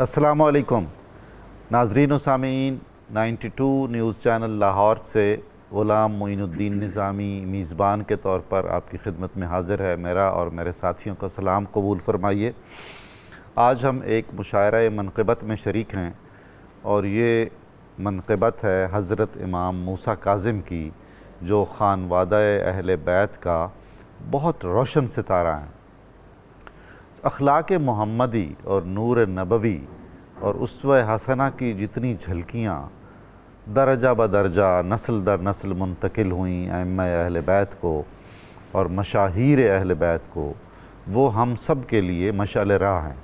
السلام علیکم ناظرین و سامعین، 92 نیوز چینل لاہور سے غلام معین الدین نظامی میزبان کے طور پر آپ کی خدمت میں حاضر ہے۔ میرا اور میرے ساتھیوں کا سلام قبول فرمائیے۔ آج ہم ایک مشاعرہ منقبت میں شریک ہیں اور یہ منقبت ہے حضرت امام موسیٰ کاظم کی، جو خانوادہ اہل بیت کا بہت روشن ستارہ ہیں۔ اخلاق محمدی اور نور نبوی اور اسوہ حسنہ کی جتنی جھلکیاں درجہ بدرجہ نسل در نسل منتقل ہوئیں ائمہ اہل بیت کو اور مشاہیر اہل بیت کو، وہ ہم سب کے لیے مشعل راہ ہیں۔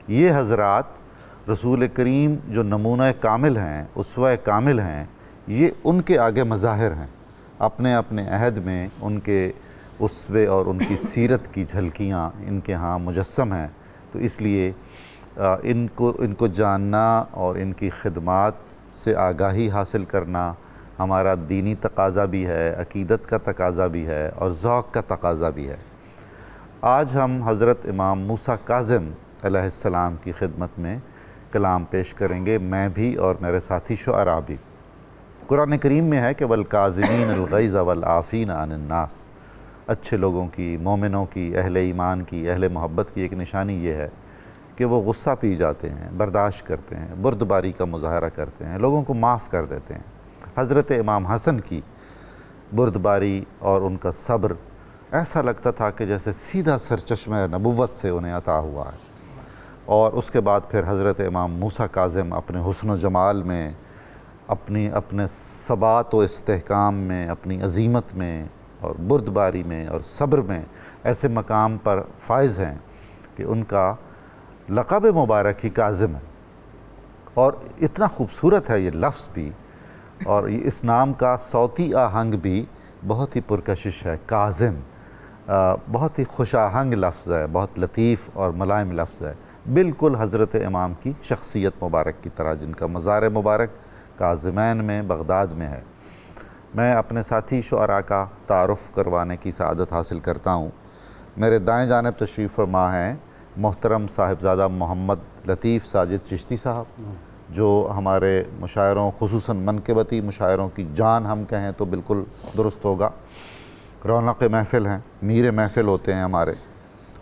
یہ حضرات رسول کریم جو نمونہ کامل ہیں، اسوہ کامل ہیں، یہ ان کے آگے مظاہر ہیں۔ اپنے اپنے عہد میں ان کے اسوے اور ان کی سیرت کی جھلکیاں ان کے ہاں مجسم ہیں، تو اس لیے ان کو جاننا اور ان کی خدمات سے آگاہی حاصل کرنا ہمارا دینی تقاضا بھی ہے، عقیدت کا تقاضا بھی ہے اور ذوق کا تقاضا بھی ہے۔ آج ہم حضرت امام موسیٰ کاظم علیہ السلام کی خدمت میں کلام پیش کریں گے، میں بھی اور میرے ساتھی شعراء بھی۔ قرآن کریم میں ہے کہ وَالْكَاظِمِينَ الْغَيْظَ وَالْعَافِينَ عَنِ النَّاسِ، اچھے لوگوں کی، مومنوں کی، اہل ایمان کی، اہل محبت کی ایک نشانی یہ ہے کہ وہ غصہ پی جاتے ہیں، برداشت کرتے ہیں، بردباری کا مظاہرہ کرتے ہیں، لوگوں کو معاف کر دیتے ہیں۔ حضرت امام حسن کی بردباری اور ان کا صبر ایسا لگتا تھا کہ جیسے سیدھا سرچشمہ نبوت سے انہیں عطا ہوا ہے۔ اور اس کے بعد پھر حضرت امام موسیٰ کاظم اپنے حسن و جمال میں، اپنے ثبات و استحکام میں، اپنی عظیمت میں اور بردباری میں اور صبر میں ایسے مقام پر فائز ہیں کہ ان کا لقب مبارک ہی کاظم ہے۔ اور اتنا خوبصورت ہے یہ لفظ بھی، اور اس نام کا صوتی آہنگ بھی بہت ہی پرکشش ہے۔ کاظم بہت ہی خوش آہنگ لفظ ہے، بہت لطیف اور ملائم لفظ ہے، بالکل حضرت امام کی شخصیت مبارک کی طرح، جن کا مزار مبارک کاظمین میں بغداد میں ہے۔ میں اپنے ساتھی شعراء کا تعارف کروانے کی سعادت حاصل کرتا ہوں۔ میرے دائیں جانب تشریف فرما ہیں محترم صاحبزادہ محمد لطیف ساجد چشتی صاحب، جو ہمارے مشاعروں، خصوصاً منقبتی مشاعروں کی جان ہم کہیں تو بالکل درست ہوگا، رونق محفل ہیں، میر محفل ہوتے ہیں ہمارے۔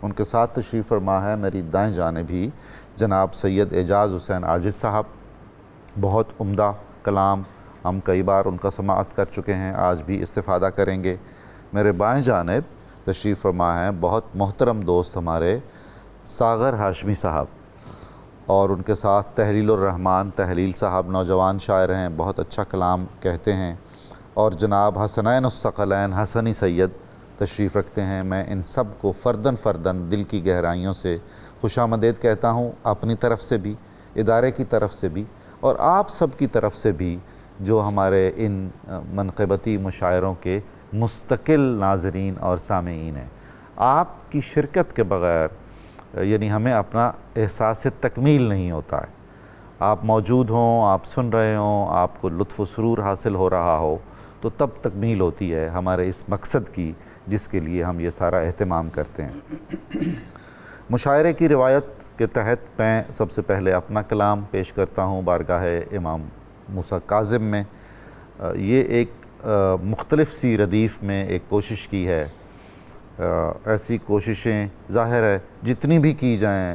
ان کے ساتھ تشریف فرما ہے میری دائیں جانب ہی جناب سید اعجاز حسین عاجز صاحب، بہت عمدہ کلام، ہم کئی بار ان کا سماعت کر چکے ہیں، آج بھی استفادہ کریں گے۔ میرے بائیں جانب تشریف فرما ہیں بہت محترم دوست ہمارے ساغر ہاشمی صاحب، اور ان کے ساتھ تحلیل الرحمن تحلیل صاحب، نوجوان شاعر ہیں، بہت اچھا کلام کہتے ہیں، اور جناب حسنین الثقلین حسنی سید تشریف رکھتے ہیں۔ میں ان سب کو فرداً فرداً دل کی گہرائیوں سے خوش آمدید کہتا ہوں، اپنی طرف سے بھی، ادارے کی طرف سے بھی، اور آپ سب کی طرف سے بھی جو ہمارے ان منقبتی مشاعروں کے مستقل ناظرین اور سامعین ہیں۔ آپ کی شرکت کے بغیر یعنی ہمیں اپنا احساس تکمیل نہیں ہوتا ہے۔ آپ موجود ہوں، آپ سن رہے ہوں، آپ کو لطف و سرور حاصل ہو رہا ہو، تو تب تکمیل ہوتی ہے ہمارے اس مقصد کی جس کے لیے ہم یہ سارا اہتمام کرتے ہیں۔ مشاعرے کی روایت کے تحت میں سب سے پہلے اپنا کلام پیش کرتا ہوں بارگاہ امام موسیٰ کاظم میں۔ یہ ایک مختلف سی ردیف میں ایک کوشش کی ہے۔ ایسی کوششیں ظاہر ہے جتنی بھی کی جائیں،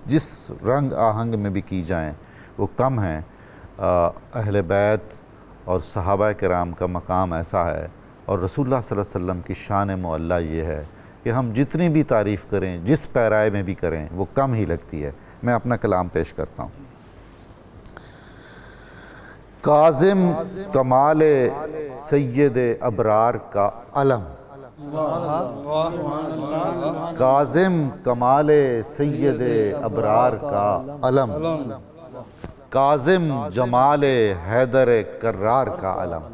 جس رنگ آہنگ میں بھی کی جائیں، وہ کم ہیں۔ اہل بیت اور صحابہ کرام کا مقام ایسا ہے، اور رسول اللہ صلی اللہ علیہ وسلم کی شان معلیٰ یہ ہے کہ ہم جتنی بھی تعریف کریں، جس پیرائے میں بھی کریں، وہ کم ہی لگتی ہے۔ میں اپنا کلام پیش کرتا ہوں۔ کاظم کمال سید ابرار کا علم، کاظم کمال سید ابرار کا علم، کاظم جمال حیدر کرار کا علم،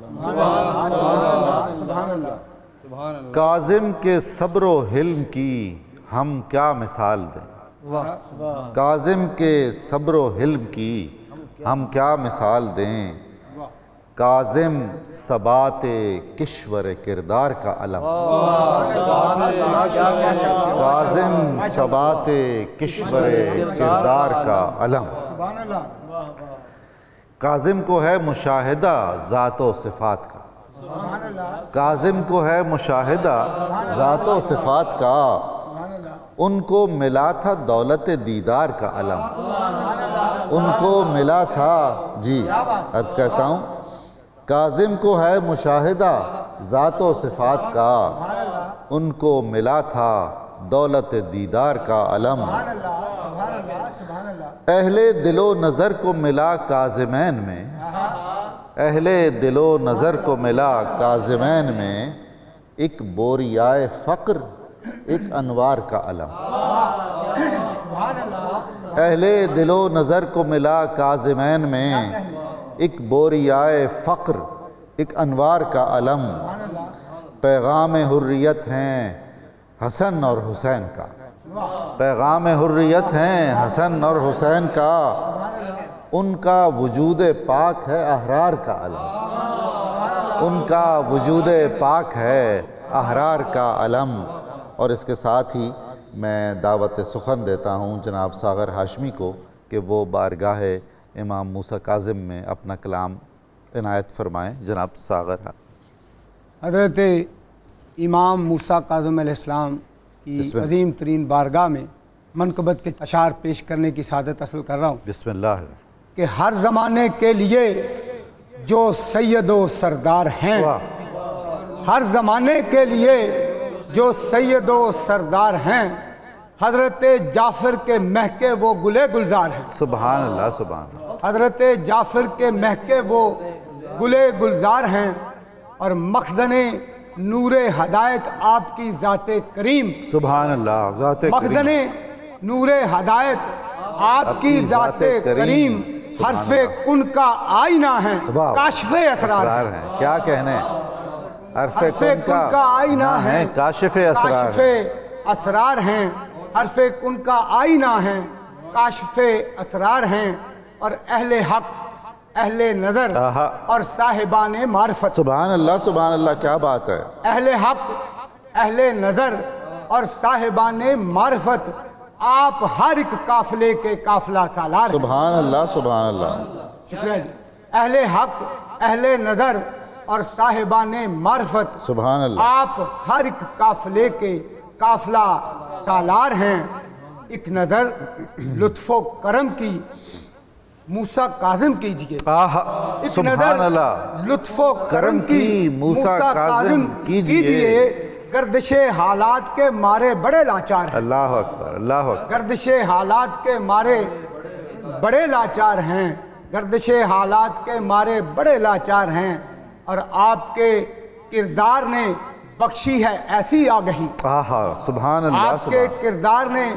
کاظم کے صبر و حلم کی ہم کیا مثال دیں، کاظم کے صبر و حلم کی ہم کیا مثال دیں، کاظم ثبات کشور کردار کا علم، کاظم ثبات کشور کردار کا علم، سبحان اللہ کاظم کو ہے مشاہدہ ذات و صفات کا، سبحان اللہ کاظم کو ہے مشاہدہ ذات و صفات کا، سبحان اللہ ان کو ملا تھا دولت دیدار کا علم، ان کو ملا تھا، جی عرض کہتا ہوں، کاظم کو ہے مشاہدہ ذات و صفات کا، ان کو ملا تھا دولت دیدار کا علم، سبحان اللہ سبحان اللہ سبحان اللہ اہل دل و نظر کو ملا کاظمین میں، اہل دل و نظر کو ملا کاظمین میں، ایک بوریائے فقر ایک انوار کا علم، سبحان اللہ اہل دل و نظر کو ملا کاظمین میں، ایک بوریائے فقر ایک انوار کا علم، پیغام حریت ہیں حسن اور حسین کا، پیغام حریت ہیں حسن اور حسین کا، ان کا وجود پاک ہے احرار کا علم، ان کا وجود پاک ہے احرار کا علم۔ اور اس کے ساتھ ہی میں دعوت سخن دیتا ہوں جناب ساغر ہاشمی کو کہ وہ بارگاہ امام موسیٰ کاظم میں اپنا کلام عنایت فرمائیں۔ جناب ساغر۔ حضرت امام موسیٰ کاظم علیہ السلام کی عظیم ترین بارگاہ میں منقبت کے اشعار پیش کرنے کی سعادت حاصل کر رہا ہوں بسم اللہ۔ کہ ہر زمانے کے لیے جو سید و سردار ہیں، ہر زمانے کے لیے جو سید و سردار ہیں، حضرت جعفر کے مہکے وہ گلے گلزار ہیں، سبحان اللہ سبحان اللہ۔ حضرت جعفر کے مہکے وہ گلے گلزار ہیں، اور مخزن نور ہدایت آپ کی ذات کریم، سبحان اللہ ذات مخزن کریم، نور ہدایت آپ کی ذات کریم، حرف کن کا آئینہ ہے، کاشف اسرار ہیں۔ کیا کہنے، حرف کن کا آئینہ ہے، کاشف اسرار کاشف اسرار ہیں، حرف کن کا آئینہ ہے، کاشف اسرار ہیں، اور اہل حق، اہل نظر اور صاحبان معرفت، سبحان اللہ سبحان اللہ، کیا بات ہے، اہل حق، اہل نظر اور صاحبان معرفت، آپ ہر ایک قافلے کے قافلہ سالار ہیں۔ سبحان اللہ سبحان اللہ۔ شکریہ جی۔ اہل حق، اہل نظر اور صاحبان معرفت، سبحان اللہ۔ آپ ہر ایک قافلے کے قافلہ سالار ہیں۔ ایک نظر لطف و کرم کی موسیٰ کاظم کیجئے، ایک سبحان نظر اللہ، لطف و کرم کی موسیٰ کاظم کیجئے، گردش حالات کے مارے بڑے لاچار ہیں، اللہ اکبر اللہ اکبر، گردش حالات کے مارے بڑے لاچار ہیں، گردش حالات کے مارے بڑے لاچار ہیں، اور آپ کے کردار نے بخشی ہے ایسی آگہی، سبحان اللہ آپ کے کردار نے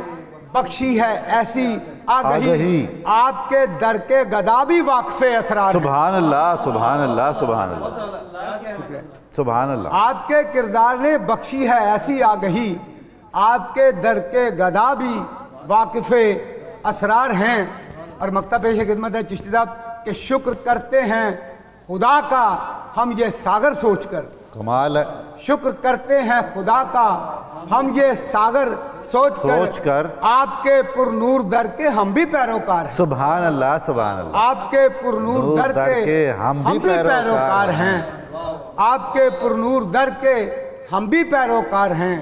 بخشی ہے ایسی آگہی، آپ کے در کے گدا بھی واقف اسرار ہیں، سبحان اللہ سبحان اللہ سبحان اللہ سبحان اللہ، آپ کے کردار نے بخشی ہے ایسی آگہی، آپ کے در کے گدا بھی واقف اسرار ہیں۔ اور مکتب پیش خدمت ہے چشتی صاحب کہ شکر کرتے ہیں خدا کا ہم یہ ساغر سوچ کر، کمال ہے، شکر کرتے ہیں خدا کا ہم یہ ساغر سوچ کر، آپ کے پر نور در کے ہم بھی پیروکار ہیں، سبحان اللہ سبحان اللہ، آپ کے پر نور در کے ہم بھی پیروکار ہیں، آپ کے پر نور در کے ہم بھی پیروکار ہیں،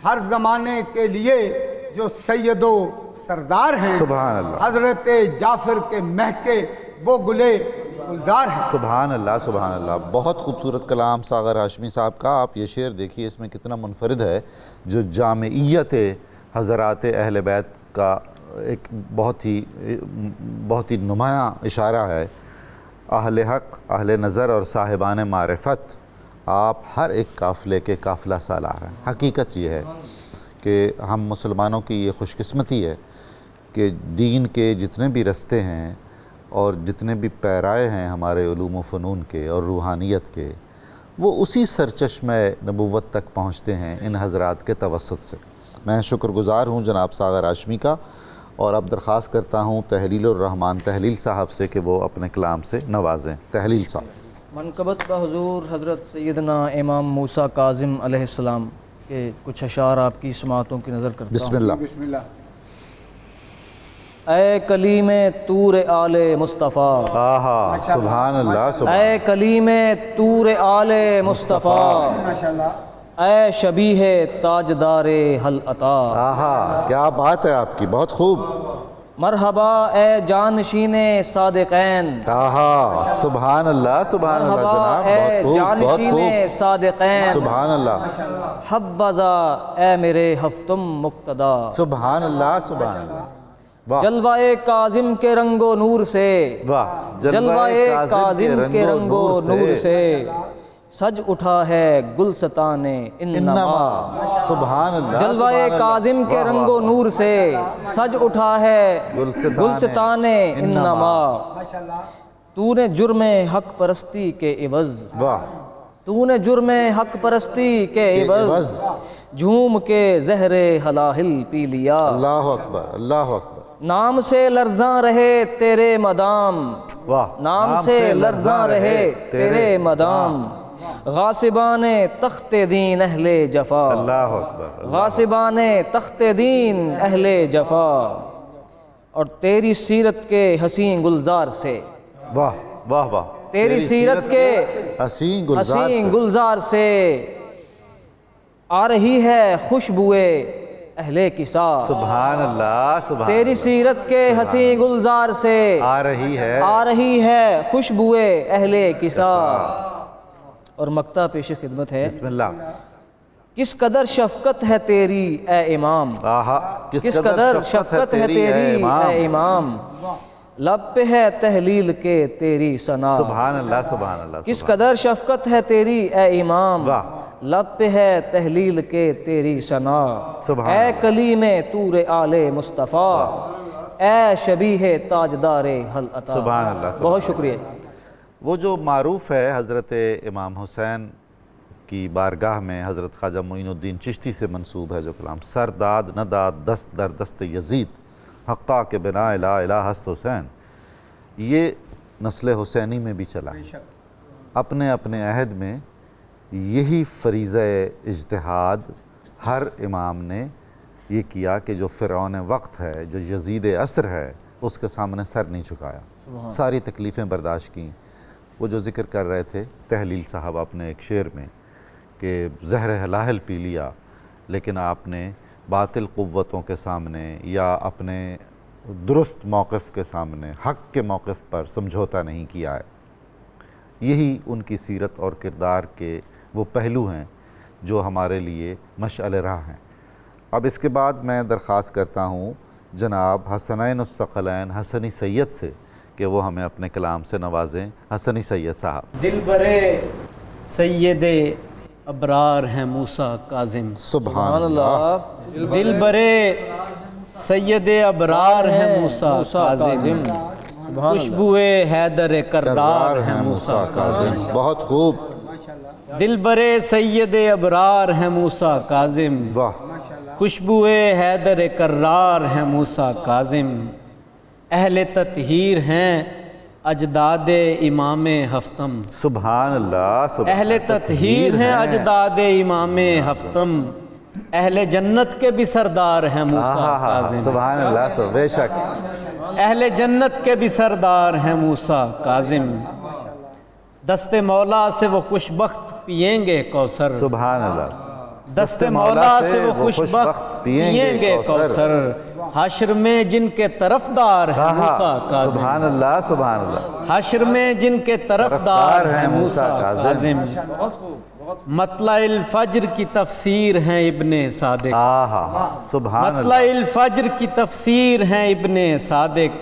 ہر زمانے کے لیے جو سید و سردار ہیں، سبحان اللہ، حضرت جعفر کے مہکے وہ گلے گلزار ہیں۔ سبحان اللہ سبحان اللہ۔ بہت خوبصورت کلام ساغر ہاشمی صاحب کا۔ آپ یہ شعر دیکھیے، اس میں کتنا منفرد ہے، جو جامعیت حضرات اہل بیت کا ایک بہت ہی نمایاں اشارہ ہے۔ اہل حق، اہل نظر اور صاحبان معرفت، آپ ہر ایک قافلے کے قافلہ سالار ہیں۔ حقیقت یہ ہے کہ ہم مسلمانوں کی یہ خوش قسمتی ہے کہ دین کے جتنے بھی رستے ہیں اور جتنے بھی پیرائے ہیں ہمارے علوم و فنون کے اور روحانیت کے، وہ اسی سرچشمہ نبوت تک پہنچتے ہیں ان حضرات کے توسط سے۔ میں شکر گزار ہوں جناب ساغر ہاشمی کا، اور اب درخواست کرتا ہوں تحلیل الرحمن تحلیل صاحب سے کہ وہ اپنے کلام سے نوازیں۔ تحلیل صاحب۔ منقبت کا حضور حضرت سیدنا امام موسیٰ کاظم علیہ السلام کے کچھ اشعار آپ کی سماعتوں کی نظر کرتا ہوں۔ بسم اللہ۔ بسم اللہ۔ اے کلیم طور آل مصطفیٰ، آہا سبحان اللہ سبحان اے کلیم طور آل مصطفیٰ، اے شبیہ تاجدار حل عطا، آہا کیا بات ہے آپ کی، بہت خوب. مرحبا اے جانشین صادقین، آہا سبحان اللہ سبحان اللہ مرحبا جناب، اے بہت خوب بہت جانشین خوب. صادقین، سبحان اللہ حبذا اے میرے ہفتم مقتدا، سبحان اللہ سبحان اللہ. واہ جلوہ کاظم کے رنگ و نور سے، واہ جلوہ کاظم کے رنگ و نور سے سج اٹھا ہے گلستان انما، انما سبحان اللہ جلوہ سبحان اللہ. کاظم کے واہ، رنگ واہ. و نور سے سج اٹھا ہے گلستان انما، تو نے جرم حق پرستی کے عوض، واہ تو نے جرم حق پرستی کے عوض جھوم کے زہر ہلاہل پی لیا، اللہ اکبر اللہ اکبر. نام سے لرزاں رہے تیرے مدام، واہ نام سے لرزاں رہے تیرے مدام، غاصبان تخت دین اہل جفا، اللہ اکبر. غاصبان تخت دین اہل جفا، اور تیری سیرت کے حسین گلزار سے، واہ واہ واہ. تیری سیرت کے حسین گلزار حسین سے گلزار سے آ رہی ہے خوشبوئے اہل کسا، سبحان اللہ سبحان تیری سیرت کے حسین گلزار سے آ رہی ہے آ رہی ہے خوشبوئے اہل کسا. اور مقطع پیش خدمت ہے، بسم اللہ. کس قدر شفقت ہے تیری اے امام، آہا کس قدر شفقت ہے تیری اے امام، لب پہ ہے تحلیل کے تیری ثنا، سبحان اللہ سبحان اللہ. کس قدر شفقت ہے تیری اے امام، واہ. لب پہ ہے تحلیل کے تیری ثنا، سبحان اے کلیم طور آل مصطفیٰ، اے شبیہ تاجدار حل عطا. سبحان اللہ. بہت شکریہ. وہ جو معروف ہے حضرت امام حسین کی بارگاہ میں حضرت خواجہ معین الدین چشتی سے منسوب ہے جو کلام، سر داد نہ داد دست در دست یزید حقا کے بنا لا الہ ہست حسین، یہ نسل حسینی میں بھی چلا. اپنے اپنے عہد میں یہی فریضہ اجتہاد ہر امام نے یہ کیا کہ جو فرعون وقت ہے، جو یزید عصر ہے، اس کے سامنے سر نہیں جھکایا، ساری تکلیفیں برداشت کیں. وہ جو ذکر کر رہے تھے تحلیل صاحب اپنے ایک شعر میں کہ زہر ہلاہل پی لیا، لیکن آپ نے باطل قوتوں کے سامنے یا اپنے درست موقف کے سامنے حق کے موقف پر سمجھوتا نہیں کیا ہے. یہی ان کی سیرت اور کردار کے وہ پہلو ہیں جو ہمارے لیے مشعل راہ ہیں. اب اس کے بعد میں درخواست کرتا ہوں جناب حسنین الثقلین حسنی سید سے کہ وہ ہمیں اپنے کلام سے نوازیں. حسنی سید صاحب. دل برے سید ابرار ہیں موسیٰ کاظم، سبحان اللہ. دل برے سید ابرار ہیں موسیٰ کاظم، خوشبوئے حیدر کرار ہیں موسیٰ کاظم. بہت خوب. دل برے سید ابرار ہیں موسیٰ کاظم، واہ. خوشبوئے حیدر کرار ہیں موسیٰ کاظم، اہل تطہیر ہیں اجداد امام ہفتم، سبحان اللہ. سبحان اہل تطہیر ہیں اجداد امام ہفتم، اہل جنت کے بھی سردار ہیں موسیٰ کاظم، سبحان اللہ. بے شک. اہل جنت کے بھی سردار ہیں موسیٰ کاظم، دست مولا سے وہ خوش بخت پئیں گے کوثر، سبحان اللہ. دست مولا سے وہ خوش بخت پئیں گے کوثر، حشر میں جن کے طرفدار ہیں موسیٰ کاظم، سبحان اللہ سبحان اللہ. حشر میں جن کے طرفدار ہیں موسیٰ کاظم، مطلع الفجر کی تفسیر ہیں ابن صادق، آہا سبحان مطلع اللہ. الفجر کی تفسیر ہیں ابن صادق،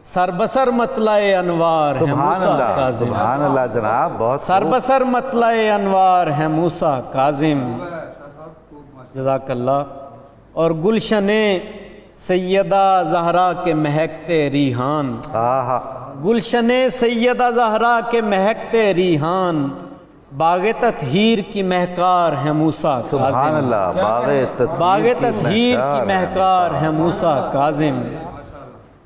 سربسر مطلع انوار ہیں سبحان موسیٰ اللہ کاظم، سبحان اللہ جناب. بہت خوب. سربسر مطلع انوار ہیں موسیٰ کاظم. جزاک اللہ. اور گلشن سیدہ زہرا کے مہکتے ریحان، آہا گلشن سیدہ زہرا کے مہکتے ریحان، باغ تطہیر کی مہکار ہے موسیٰ سبحان کاظم، اللہ. باغ تطہیر کی مہکار ہے موسیٰ کاظم.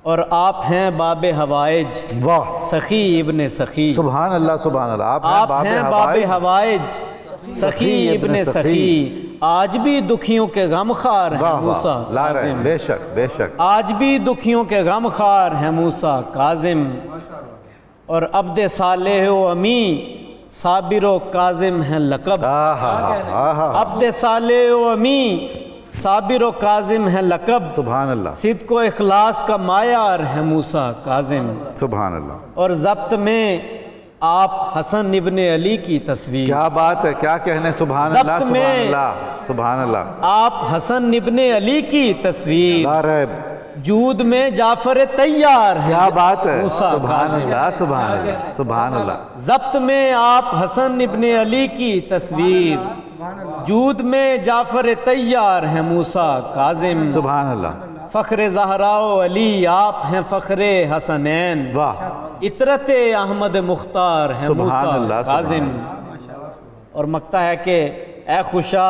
اور آپ ہیں باب ہوائج واہ. سخی ابن سخی، سبحان اللہ سبحان اللہ. آپ ہیں باب ہوائج سخی ابن سخی، آج بھی دکھیوں کے غم خار ہیں واہ موسیٰ واہ، لا رہے ہیں، کاظم، بے شک بے شک، آج بھی دکھیوں کے غم خار ہیں موسیٰ کاظم، اور عبد صالح و امی صابر و کاظم ہیں لقب، عبد صالح و امی صابر و کاظم ہیں لقب، سبحان اللہ، صدق و اخلاص کا معیار ہے موسیٰ کاظم، سبحان اللہ، اور ضبط میں آپ حسن ابن علی کی تصویر، کیا بات ہے، کیا کہنے، سبحان اللہ ضبط سبحان میں اللہ سبحان اللہ، آپ حسن ابن علی کی تصویر، لا ریب، جود میں جعفر طیار ہے کیا بات ہے، موسیٰ سبحان کاظم، اللہ سبحان اللہ سبحان اللہ، ضبط میں آپ حسن ابن علی کی تصویر، جود میں جعفر طیار ہیں موسیٰ کاظم، سبحان اللہ، فخر زہرا و علی آپ ہیں فخر حسنین، واہ، عطرت احمد مختار ہیں سبحان موسیٰ اللہ، کاظم، اور مکتا ہے کہ اے خوشا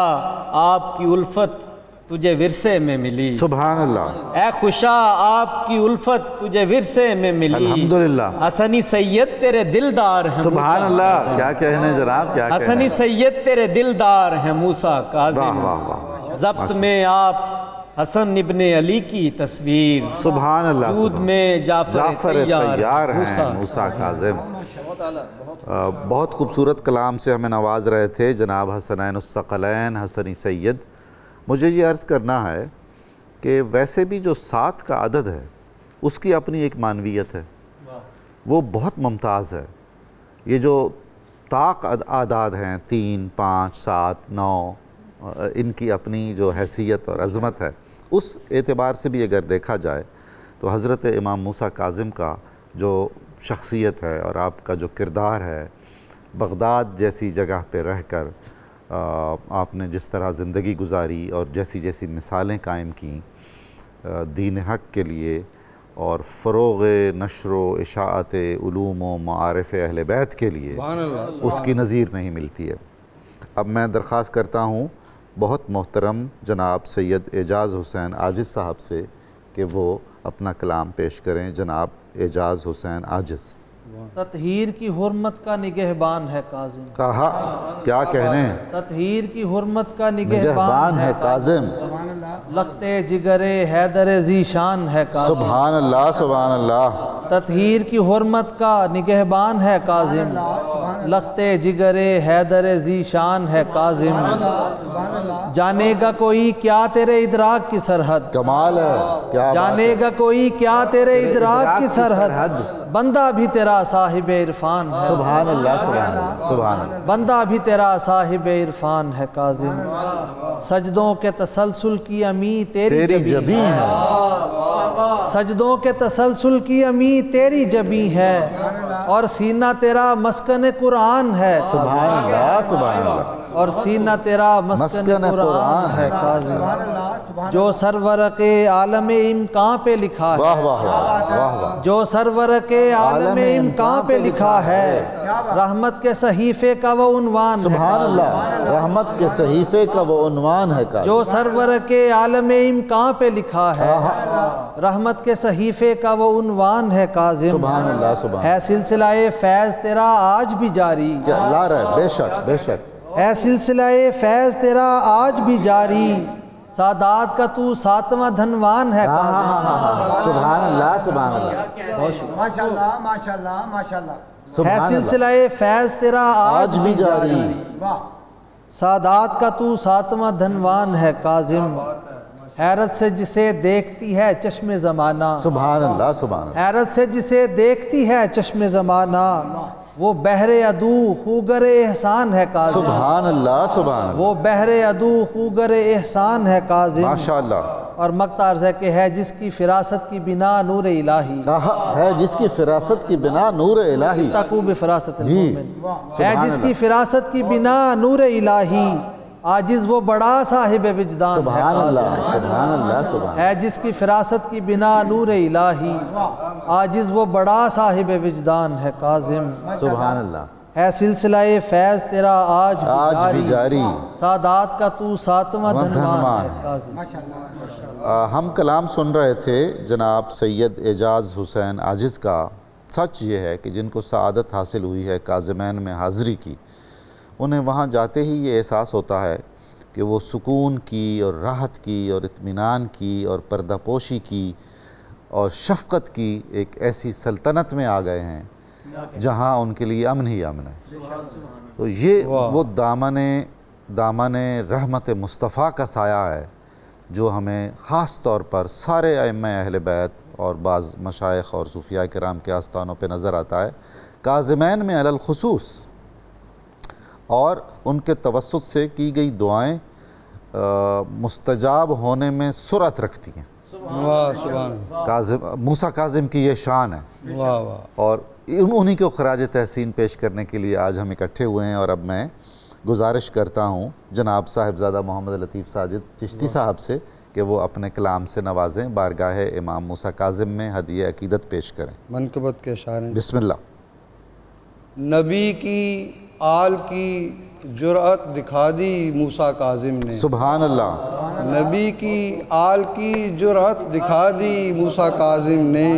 آپ کی الفت تجھے ورثے میں ملی، سبحان اللہ، اے خوشا آپ کی الفت تجھے ورثے میں ملی، الحمدللہ، حسنی سید تیرے دلدار ہیں سبحان موسیٰ اللہ، کیا کہنے جناب، کیا حسنی کہنے، سید تیرے دلدار ہیں موسیٰ واہ کاظم، واہ واہ، ضبط میں آپ حسن ابن علی کی تصویر، سبحان اللہ، جود میں جعفر تیار ہیں موسیٰ موسیٰ کاظم۔ بہت خوبصورت کلام سے ہمیں نواز رہے تھے جناب حسنین الثقلین حسنی سید۔ مجھے یہ عرض کرنا ہے کہ ویسے بھی جو 7 کا عدد ہے اس کی اپنی ایک معنویت ہے، وہ بہت ممتاز ہے۔ یہ جو طاق اعداد ہیں 3، 5، 7، 9، ان کی اپنی جو حیثیت اور عظمت ہے، اس اعتبار سے بھی اگر دیکھا جائے تو حضرت امام موسیٰ کاظم کا جو شخصیت ہے اور آپ کا جو کردار ہے، بغداد جیسی جگہ پہ رہ کر آپ نے جس طرح زندگی گزاری اور جیسی جیسی مثالیں قائم کیں دین حق کے لیے اور فروغ نشر و اشاعت علوم و معارف اہل بیت کے لیے، اس کی نظیر نہیں ملتی ہے۔ اب میں درخواست کرتا ہوں بہت محترم جناب سید اعجاز حسین عاجز صاحب سے کہ وہ اپنا کلام پیش کریں۔ جناب اعجاز حسین عاجز۔ تطہیر کی حرمت کا نگہبان ہے کاظم، کہا کیا کہنے، تطہیر کی حرمت کا نگہبان نگہبان ہے ہے کاظم، لخت جگر حیدر ذیشان ہے کاظم، سبحان اللہ سبحان اللہ، تطہیر کی حرمت کا نگہبان ہے کاظم، لخت جگر حیدر ذیشان ہے کاظم، جانے گا کوئی کیا تیرے ادراک کی سرحد، کمال ہے، کیا بات جانے ہے، گا کوئی کیا تیرے ادراک کی سرحد، بندہ بھی تیرا صاحب عرفان ہے، سبحان اللہ سبحان اللہ سبحان اللہ، بندہ بھی تیرا صاحب عرفان ہے کاظم، سجدوں کے تسلسل کی امی تیری تیری جبیں ہے، سجدوں کے تسلسل کی امی تیری جبیں ہے، اور سینہ تیرا مسکن قرآن ہے، سبحان اللہ سبحان اللہ، اور سینہ تیرا مسکن قرآن ہے کاظم، جو سرور کے عالم امکان پہ لکھا ہے، واہ واہ واہ واہ واہ، جو سرور کے عالم امکان پہ لکھا ہے، رحمت کے صحیفے کا وہ عنوان ہے، سبحان اللہ، رحمت کے صحیفے کا وہ عنوان ہے کاظم، جو سرور کے عالم امکان پہ لکھا ہے، رحمت کے صحیفے کا وہ عنوان ہے کاظم، سبحان اللہ سبحان ہے سلسلہ فیض تیرا آج بھی جاری، اللہ، لا رہا ہے، بے شک بے شک، ہے سلسلہ فیض تیرا آج بھی جاری، سادات کا تو 7واں دھنوان ہے کاظم، سبحان اللہ سبحان اللہ، ماشاءاللہ ماشاءاللہ ماشاءاللہ، ہے سبحان اللہ، سلسلہ فیض تیرا آج بھی جاری، واہ، سادات کا تو 7واں دھنوان ہے کاظم، حیرت سے جسے دیکھتی ہے چشم زمانہ، سبحان اللہ سبحان اللہ، حیرت سے جسے دیکھتی ہے چشم زمانہ، وہ بحر عدو خوگر احسان ہے کاظم، سبحان اللہ سبحان اللہ، وہ بحر عدو خوگر احسان ہے کاظم، ماشاءاللہ، اور مقتا عرض ہے کہ ہے جس کی فراست کی بنا نور الہی، کہا ہے جس کی فراست کی بنا نور الہی، تقو بفراست جی، المومن، ہے جس کی فراست کی بنا نور الہی، عاجز وہ بڑا صاحب وجدان ہے سبحان کاظم، اللہ سبحان اللہ سبحان ہے جس کی فراست کی بنا نور الہی، عاجز وہ بڑا صاحب وجدان ہے کاظم، اللہ، سبحان اللہ، ہے سلسلہ فیض تیرا آج بھی جاری، سادات کا تو 7واں دھنوان دھنوان ہے کاظم۔ ہم کلام سن رہے تھے جناب سید اعجاز حسین عاجز کا۔ سچ یہ ہے کہ جن کو سعادت حاصل ہوئی ہے کاظمین میں حاضری کی، انہیں وہاں جاتے ہی یہ احساس ہوتا ہے کہ وہ سکون کی اور راحت کی اور اطمینان کی اور پردہ پوشی کی اور شفقت کی ایک ایسی سلطنت میں آ گئے ہیں جہاں ان کے لیے امن ہی امن ہے۔ تو یہ وہ دامن رحمت مصطفیٰ کا سایہ ہے جو ہمیں خاص طور پر سارے ائمہ اہل بیت اور بعض مشائخ اور صوفیاء کرام کے آستانوں پہ نظر آتا ہے، کاظمین میں علی الخصوص، اور ان کے توسط سے کی گئی دعائیں مستجاب ہونے میں سرعت رکھتی ہیں۔ موسیٰ کاظم کی یہ شان ہے، اور انہی کو خراج تحسین پیش کرنے کے لیے آج ہم اکٹھے ہوئے ہیں۔ اور اب میں گزارش کرتا ہوں جناب صاحبزادہ محمد لطیف ساجد چشتی صاحب سے کہ وہ اپنے کلام سے نوازیں، بارگاہ امام موسیٰ کاظم میں ہدیہ عقیدت پیش کریں۔ منقبت کے اشعار ہیں۔ بسم اللہ۔ نبی کی آل کی جرأت دکھا دی موسیٰ کاظم نے، سبحان اللہ۔ نبی کی آل کی جرأت دکھا دی موسیٰ کاظم نے،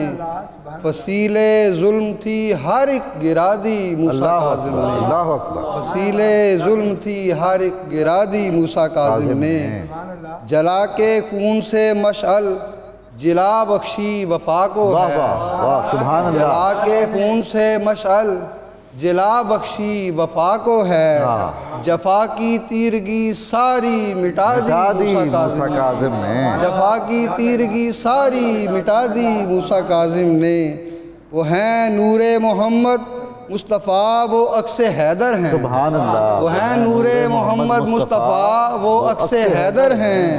فصیل ظلم تھی ہر ایک گرا دی موسیٰ کاظم نے، اللہ اکبر۔ فصیل ظلم تھی ہر ایک گرا دی موسیٰ کاظم نے، جلا کے خون سے مشعل جلا بخشی وفا کو ہے، واہ سبحان اللہ۔ جلا کے خون سے مشعل جلا بخشی وفا کو ہے، جفا کی تیرگی ساری مٹا دی موسیٰ کاظم نے، جفا کی تیرگی ساری مٹا دی موسیٰ کاظم نے، وہ ہیں نور محمد مصطفیٰ وہ عکس حیدر ہیں، سبحان اللہ۔ وہ ہیں نور محمد مصطفیٰ وہ عکس حیدر ہیں،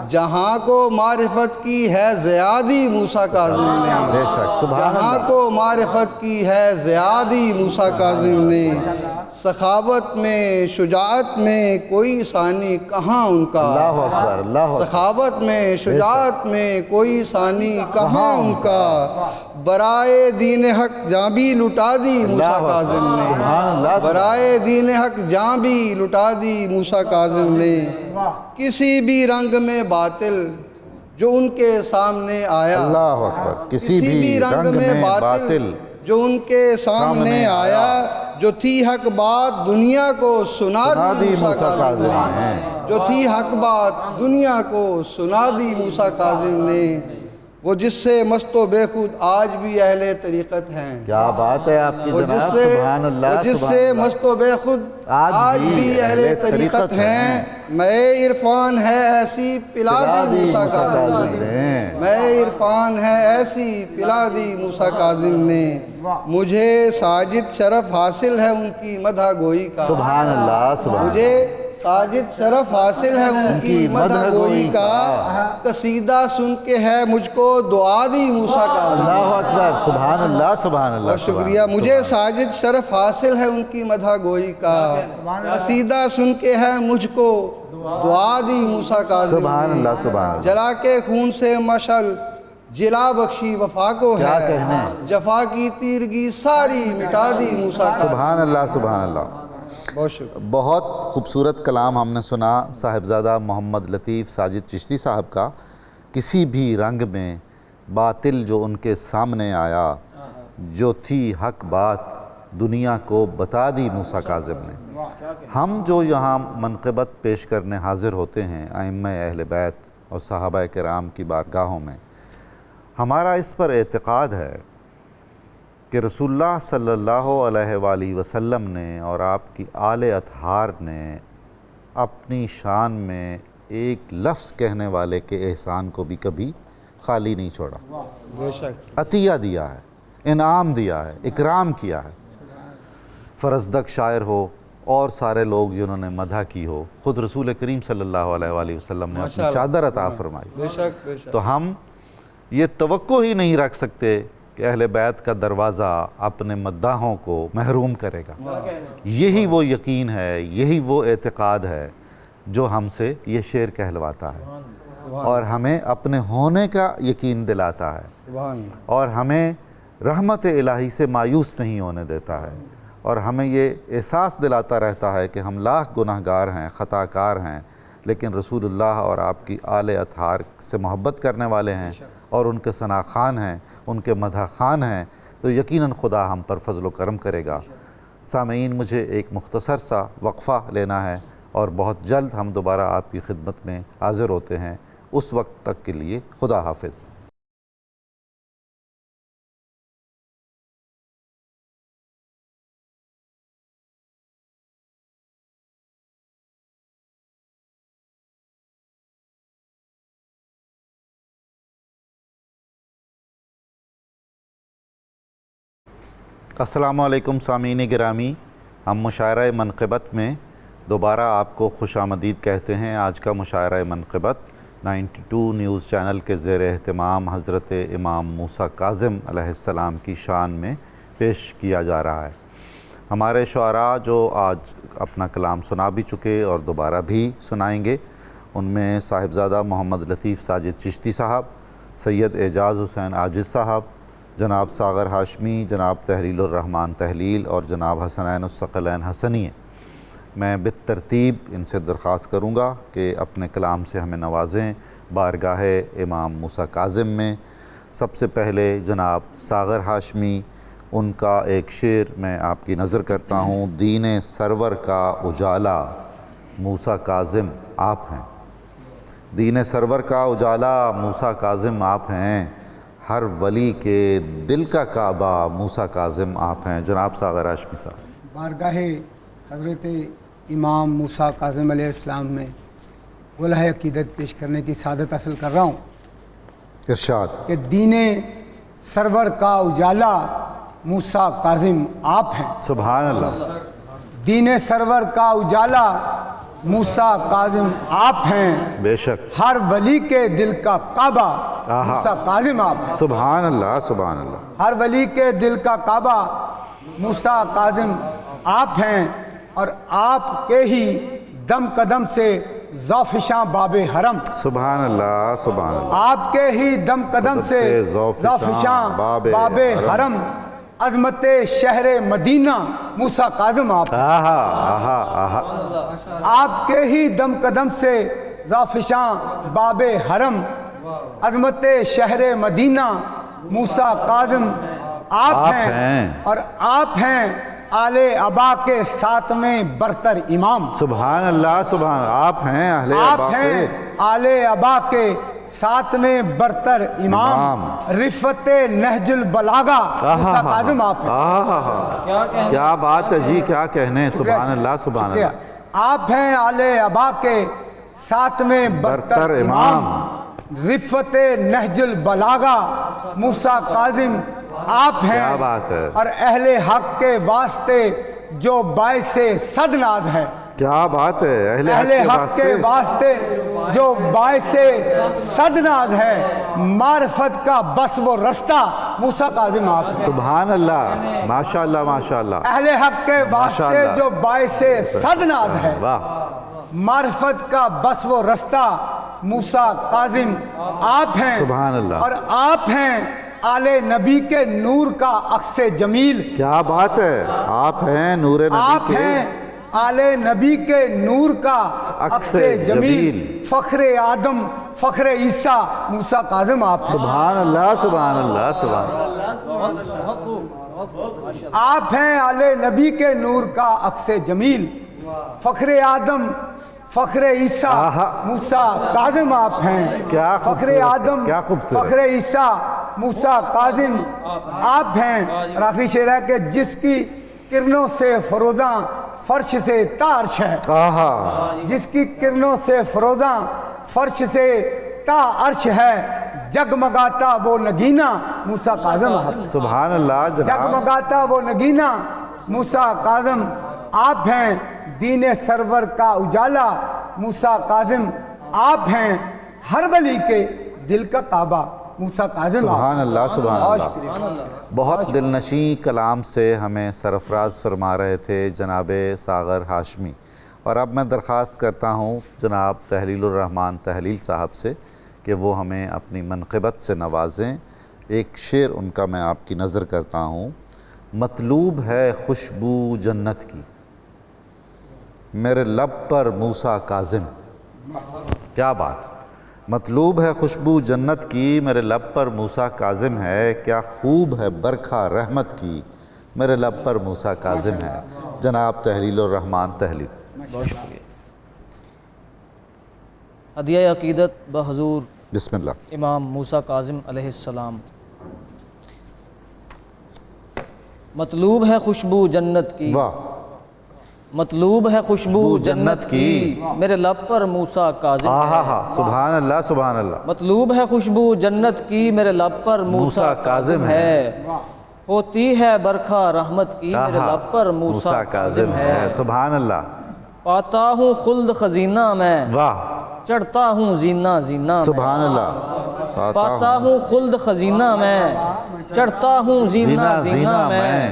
جہاں کو معرفت کی ہے زیادی موسیٰ کاظم نے، بے شک سبحان جہاں اللہ۔ کو معرفت کی ہے زیادی موسیٰ کاظم نے، سخاوت میں شجاعت میں کوئی ثانی کہاں ان کا، اللہ اکبر، اللہ اکبر۔ سخاوت میں شجاعت میں کوئی ثانی کہاں ان کا، برائے دین حق جاں بھی لٹا دی موسیٰ کاظم نے، سبحان اللہ۔ برائے دین حق جاں بھی لٹا دی موسیٰ کاظم نے، کسی بھی رنگ میں باطل جو ان کے سامنے آیا، اللہ اکبر۔ کسی بھی رنگ میں باطل جو ان کے سامنے آیا، جو تھی حق بات دنیا کو سنا دی موسیٰ کاظم نے، جو تھی حق بات دنیا کو سنا دی موسیٰ کاظم نے، وہ جس سے مست و بے خود آج بھی اہل طریقت ہیں، کیا بات ہے آپ کی وہ جناب، جس سے سبحان اللہ۔ وہ جس سے مست و بے خود آج بھی اہل طریقت ہیں، میں عرفان ہے ایسی پلا دی موسیٰ کاظم نے، میں عرفان ہے ایسی پلا دی موسیٰ کاظم نے، مجھے ساجد شرف حاصل ہے ان کی مدح گوئی کا، سبحان اللہ، سبحان اللہ۔ مجھے ساجد شرف حاصل ہے ان کی مدح گوئی کا، قصیدہ سن کے ہے مجھ کو دعا دی موسیٰ کاظم نے، اللہ اکبر، سبحان اللہ، سبحان اللہ۔ بہت شکریہ، مجھے ساجد شرف حاصل ہے ان کی مدح گوئی کا، قصیدہ سن کے ہے مجھ کو دعا دی موسیٰ کاظم نے، سبحان اللہ، سبحان اللہ۔ جلا کے خون سے مشعل جلا بخشی وفا کو کیا ہے، کہنے، جفا کی تیرگی ساری مٹا دی موسیٰ کاظم نے۔ سبحان اللہ، سبحان اللہ۔ بہت شکریہ۔ بہت خوبصورت کلام ہم نے سنا صاحبزادہ محمد لطیف ساجد چشتی صاحب کا۔ کسی بھی رنگ میں باطل جو ان کے سامنے آیا، جو تھی حق بات دنیا کو بتا دی موسیٰ کاظم نے۔ ہم جو یہاں منقبت پیش کرنے حاضر ہوتے ہیں ائمہ اہل بیت اور صحابہ کرام کی بارگاہوں میں، ہمارا اس پر اعتقاد ہے کہ رسول اللہ صلی اللہ علیہ وآلہ وسلم نے اور آپ کی آل اطہار نے اپنی شان میں ایک لفظ کہنے والے کے احسان کو بھی کبھی خالی نہیں چھوڑا، بے شک عطیہ دیا ہے، انعام دیا ہے، اکرام کیا ہے۔ فرزدق شاعر ہو اور سارے لوگ جنہوں نے مدح کی ہو، خود رسول کریم صلی اللہ علیہ وآلہ وسلم نے اپنی چادر عطا فرمائی۔ بے شک بے شک۔ تو ہم یہ توقع ہی نہیں رکھ سکتے کہ اہل بیت کا دروازہ اپنے مداحوں کو محروم کرے گا۔ یہی وہ یقین ہے، یہی وہ اعتقاد ہے جو ہم سے یہ شعر کہلواتا ہے اور ہمیں اپنے ہونے کا یقین دلاتا ہے، سبحان اللہ۔ اور ہمیں رحمت الہی سے مایوس نہیں ہونے دیتا ہے، اور ہمیں یہ احساس دلاتا رہتا ہے کہ ہم لاکھ گناہ گار ہیں، خطا کار ہیں، لیکن رسول اللہ اور آپ کی آل اطہار سے محبت کرنے والے ہیں اور ان کے ثنا خوان ہیں، ان کے مدح خوان ہیں، تو یقیناً خدا ہم پر فضل و کرم کرے گا۔ سامعین، مجھے ایک مختصر سا وقفہ لینا ہے اور بہت جلد ہم دوبارہ آپ کی خدمت میں حاضر ہوتے ہیں۔ اس وقت تک کے لیے خدا حافظ۔ السلام علیکم سامعین گرامی، ہم مشاعرہ منقبت میں دوبارہ آپ کو خوش آمدید کہتے ہیں۔ آج کا مشاعرہ منقبت 92 نیوز چینل کے زیر اہتمام حضرت امام موسیٰ کاظم علیہ السلام کی شان میں پیش کیا جا رہا ہے۔ ہمارے شعراء جو آج اپنا کلام سنا بھی چکے اور دوبارہ بھی سنائیں گے، ان میں صاحبزادہ محمد لطیف ساجد چشتی صاحب، سید اعجاز حسین عاجز صاحب، جناب ساغر ہاشمی، جناب تحلیل الرحمن تحلیل اور جناب حسنین الثقلین حسنیہ۔ میں بالترتیب ان سے درخواست کروں گا کہ اپنے کلام سے ہمیں نوازیں بارگاہ امام موسیٰ کاظم میں۔ سب سے پہلے جناب ساغر ہاشمی، ان کا ایک شعر میں آپ کی نظر کرتا ہوں۔ دین سرور کا اجالا موسیٰ کاظم آپ ہیں، دین سرور کا اجالا موسیٰ کاظم آپ ہیں، ہر ولی کے دل کا کعبہ موسیٰ کاظم آپ ہیں۔ جناب ساغر ہاشمی صاحب۔ بارگاہ حضرت امام موسیٰ کاظم علیہ السلام میں گلہ عقیدت پیش کرنے کی سعادت حاصل کر رہا ہوں ارشاد۔ کہ دین سرور کا اجالا موسیٰ کاظم آپ ہیں، سبحان اللہ، دین سرور کا اجالا موسیٰ کاظم آپ ہیں، بے شک، ہر ولی کے دل کا کعبہ موسیٰ کاظم آپ ہیں، سبحان اللہ، سبحان اللہ، ہر ولی کے دل کا کعبہ موسیٰ کاظم آپ ہیں، اور آپ کے ہی دم قدم سے ذوفشاں باب حرم، سبحان اللہ، سبحان اللہ، آپ کے ہی دم قدم سے ذوفشاں باب حرم، عظمت شہر مدینہ موسیٰ کاظم آپ ہیں، آہا آہا آہا، آپ کے ہی دم قدم سے ذوفشاں باب حرم، عظمت شہر مدینہ موسیٰ کاظم آپ ہیں، اور آپ ہیں آل عبا کے ساتویں برتر امام، سبحان اللہ، سبحان اللہ، آپ ہیں اہل آپ عبا ہیں کے آل عبا کے ساتویں برتر امام، رفت نہج البلاغہ موسیٰ کاظم آپ ہیں، آہا، کیا بات ہے جی، کیا کہنے، سبحان اللہ، سبحان اللہ، آپ ہیں آل عبا کے ساتویں برتر امام، رفت نہج البلاغہ موسیٰ کاظم آپ ہیں، کیا بات ہے، اور اہل حق کے واسطے جو باعث صد ناز ہے، کیا بات ہے، اہل حق کے واسطے جو باعث صد ناز ہے، معرفت کا بس وہ رستہ موسیٰ کاظم آپ ہیں، سبحان اللہ، ماشاء اللہ، ماشاء اللہ، اہل حق کے واسطے جو باعث صد ناز ہے، معرفت کا بس وہ رستہ موسیٰ کاظم آپ ہیں، سبحان اللہ، اور آپ ہیں آل نبی کے نور کا عکس جمیل، کیا بات ہے، آپ ہیں نور نبی آپ کے، ہیں آل نبی کے نور کا عکس جمیل، فخر آدم فخر عیسیٰ موسیٰ کاظم آپ ہیں، سبحان اللہ، سبحان اللہ، سبحان اللہ، آپ ہیں آل نبی کے نور کا عکس جمیل، فخر آدم فخر عیسیٰ موسیٰ کاظم آپ ہیں، کیا فخر آدم کیا خوبصورت، فخر عیسیٰ موسیٰ کاظم آپ ہیں، اور آخری شعر ہے کہ جس کی کرنوں سے فروزاں فرش سے تا عرش ہے، جس کی کرنوں سے فروزاں فرش سے تا عرش ہے، جگمگاتا وہ نگینہ موسیٰ کاظم آپ ہیں، سبحان اللہ، جناب، جگمگاتا وہ نگینہ موسیٰ کاظم آپ ہیں، دین سرور کا اجالا موسیٰ کاظم آپ ہیں، ہر ولی کے دل کا کعبہ موسیٰ کاظم آپ ہیں، سبحان اللہ، سبحان بہت اللہ، شکریہ، بہت دلنشیں کلام سے ہمیں سرفراز فرما رہے تھے جناب ساغر ہاشمی۔ اور اب میں درخواست کرتا ہوں جناب تحلیل الرحمن تحلیل صاحب سے کہ وہ ہمیں اپنی منقبت سے نوازیں۔ ایک شعر ان کا میں آپ کی نظر کرتا ہوں۔ مطلوب ہے خوشبو جنت کی میرے لب پر موسیٰ کاظم، کیا بات، مطلوب ہے خوشبو جنت کی میرے لب پر موسیٰ کاظم ہے، کیا خوب ہے برکھا رحمت کی میرے لب پر موسیٰ کاظم ہے۔ جناب تحلیل الرحمن تحلیل۔ بہت شکریہ۔ ہدیہ عقیدت بحضور بسم اللہ. امام موسیٰ کاظم علیہ السلام. مطلوب ہے خوشبو جنت کی، واہ. مطلوب ہے خوشبو جنت کی، میرے لب پر موسیٰ کاظم ہے. سبحان اللہ سبحان اللہ. مطلوب ہے خوشبو جنت کی، میرے لب پر موسیٰ کاظم ہے. ہوتی ہے برکھا رحمت کی، میرے لب پر موسیٰ کاظم ہے. سبحان اللہ. پاتا ہوں خلد خزینہ میں، واہ. چڑھتا ہوں زینہ زینہ میں. سبحان اللہ. پاتا ہوں خلد خزینہ میں، چڑھتا ہوں زینہ زینہ میں.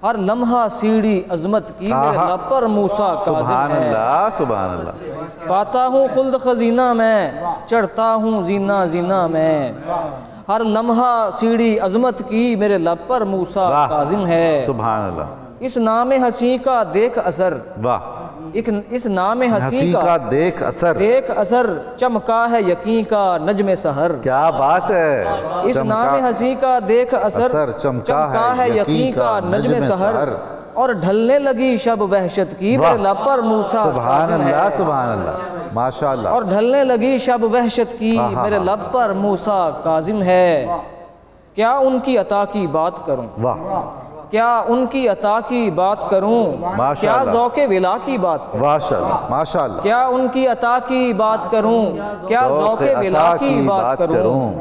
ہر لمحہ سیڑھی عظمت کی، میرے لب پر موسیٰ کاظم سبحان ہے. اللہ سبحان اللہ. پاتا ہوں خلد خزینہ میں، چڑھتا ہوں زینہ زینہ میں. ہر لمحہ سیڑھی عظمت کی، میرے لب پر موسیٰ کاظم ہے. سبحان اللہ. اس نام حسین کا دیکھ اثر، واہ. اس نام حسین حسین کا کا دیکھ اثر، دیکھ اثر چمکا ہے یقین کا نجم سحر. کیا بات ہے. اس نام حسین کا دیکھ اثر چمکا ہے یقین کا نجم سحر. اور ڈھلنے لگی شب وحشت کی، میرے لب پر موسیٰ سبحان کاظم ہے. اللہ سبحان اللہ. ماشاء اللہ. اور ڈھلنے لگی شب وحشت کی، میرے لب پر موسیٰ کاظم ہے. کیا ان کی عطا کی بات کروں، واہ. کیا ان کی عطا کی بات کروں، کیا ذوق ولا کی بات کروں. ماشاء اللہ ماشاء اللہ. کیا ان کی عطا کی بات کروں، کیا ذوق ولا کی بات کروں.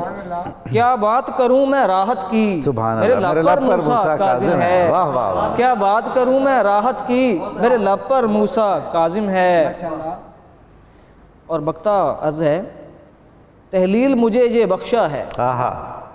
کیا بات کروں میں راحت کی، سبحان میرے اللہ. لب پر موسیٰ کاظم ہے. واہ واہ واہ. کیا بات کروں میں راحت کی، میرے لب پر موسیٰ کاظم ہے. اور بکتا عرض ہے، تحلیل مجھے یہ بخشا ہے،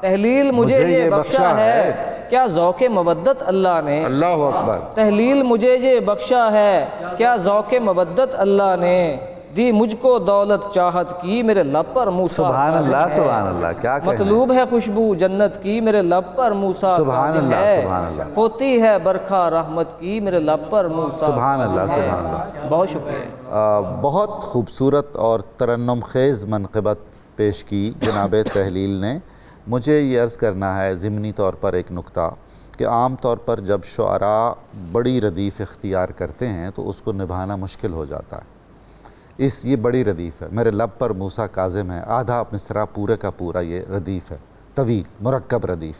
تحلیل مجھے یہ بخشا ہے. کیا ذوق مودت اللہ نے، اللہ اکبر. تحلیل مجھے یہ بخشا ہے. کیا ذوق مودت اللہ نے دی مجھ کو دولت چاہت کی، میرے لب پر موسیٰ سبحان کاظم اللہ ہے. سبحان اللہ. کیا کہنا. مطلوب ہے خوشبو جنت کی، میرے لب پر موسیٰ سبحان کاظم اللہ ہے. سبحان اللہ. ہوتی ہے برکھا رحمت کی، میرے لب پر موسیٰ سبحان اللہ کاظم ہے. سبحان اللہ. بہت شکریہ. بہت خوبصورت اور ترنم خیز منقبت پیش کی جناب تحلیل نے. مجھے یہ عرض کرنا ہے ضمنی طور پر ایک نکتہ کہ عام طور پر جب شعراء بڑی ردیف اختیار کرتے ہیں تو اس کو نبھانا مشکل ہو جاتا ہے. یہ بڑی ردیف ہے، میرے لب پر موسیٰ کاظم ہے. آدھا مصرع پورے کا پورا یہ ردیف ہے، طویل مرکب ردیف.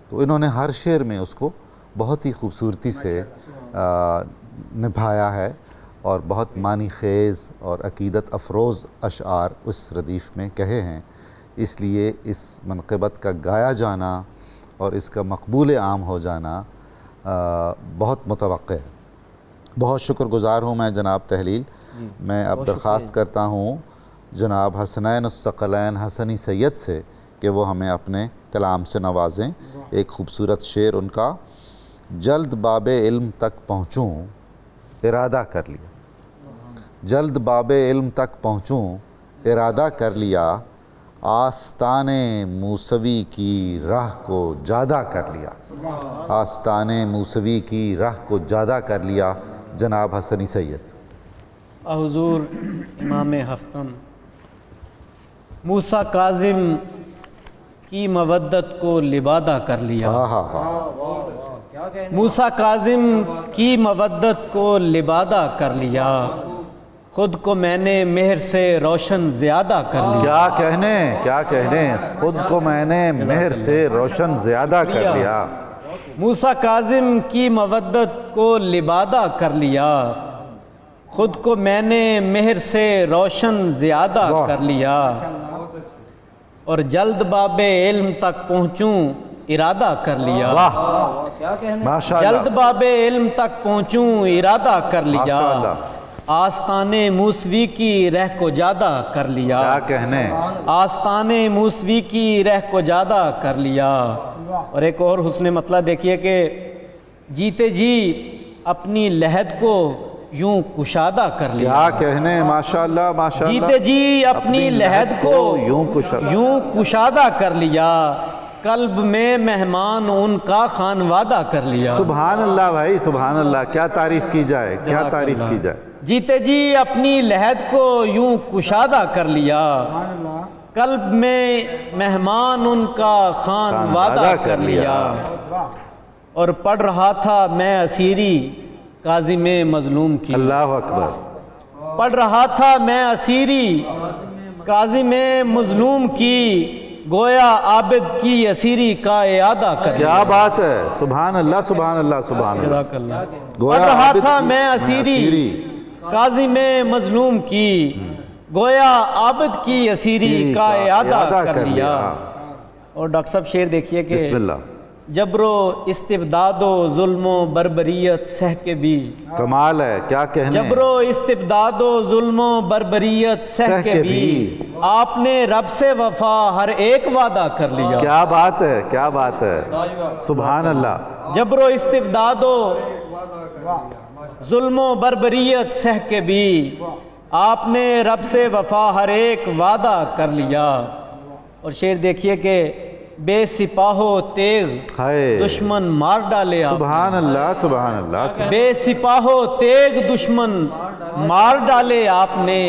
تو انہوں نے ہر شعر میں اس کو بہت ہی خوبصورتی سے نبھایا ہے اور بہت معنی خیز اور عقیدت افروز اشعار اس ردیف میں کہے ہیں. اس لیے اس منقبت کا گایا جانا اور اس کا مقبول عام ہو جانا بہت متوقع ہے. بہت شکر گزار ہوں میں جناب تحلیل. میں اب درخواست کرتا ہوں جناب حسنین الثقلین حسنی سید سے کہ وہ ہمیں اپنے کلام سے نوازیں. ایک خوبصورت شعر ان کا، جلد باب علم تک پہنچوں ارادہ کر لیا. جلد باب علم تک پہنچوں ارادہ کر لیا، آستان موسوی کی راہ کو جادہ کر لیا. آستان موسوی کی راہ کو جادہ کر لیا. جناب حسنی سید. حضور امام ہفتم موسیٰ کاظم کی مودت کو لبادہ کر لیا. موسیٰ کاظم کی مودت کو لبادہ کر لیا، خود کو میں نے مہر سے روشن زیادہ کر لیا. کیا کہنے خود کو میں نے مہر سے روشن زیادہ کر لیا. موسیٰ کاظم کی مودت کو لبادہ کر لیا، خود کو میں نے مہر سے روشن زیادہ کر لیا. اور جلد باب علم تک پہنچوں ارادہ کر لیا. جلد باب علم تک پہنچوں ارادہ کر لیا، آستان موسوی کی رہ کو جادہ کر لیا. کیا کہنے آستان موسوی کی رہ کو جادہ کر لیا. اور ایک اور حسن مطلع دیکھیے کہ جیتے جی اپنی لحد کو یوں کشادہ کر لیا. کیا کہنے ماشاءاللہ ماشاءاللہ. جیتے جی اپنی لحد کو یوں کشادہ کر لیا، قلب میں مہمان ان کا خانوادہ کر لیا. سبحان اللہ بھائی سبحان اللہ. کیا تعریف کی جائے کیا تعریف کی جائے. جیتے جی اپنی لحد کو یوں کشادہ کر لیا، قلب میں مہمان ان کا خانوادہ کر لیا. اور پڑھ رہا تھا میں اسیری کاظم مظلوم کی. اللہ اکبر. پڑھ رہا تھا میں اسیری کاظم مظلوم کی، گویا عابد کی اسیری کا اعادہ کر لیا۔ کیا بات ہے، سبحان اللہ سبحان اللہ سبحان اللہ۔ جزاک اللہ۔ گویا پڑھ رہا عابد تھا کی میں اسیری کاظم مظلوم کی، گویا عابد کی اسیری کا اعادہ کر لیا۔ اور ڈاکٹر صاحب شعر دیکھیے کہ بسم اللہ۔ جبر و استبداد و ظلم و بربریت سہ کے بھی، کمال ہے، کیا کہنے، جبر و استبداد و ظلم و بربریت سہ کے بھی، آپ نے رب سے وفا ہر ایک وعدہ کر لیا۔ کیا بات ہے، کیا بات ہے، سبحان اللہ۔ جبر و استبداد و ظلم و بربریت سہ کے بھی، آپ نے رب سے وفا ہر ایک وعدہ کر لیا۔ اور شعر دیکھیے کہ بے سپاہ و تیغ ہائے دشمن مار ڈالے آپ، سبحان اللہ سبحان اللہ۔ بے سپاہ و تیغ دشمن مار ڈالے آپ نے،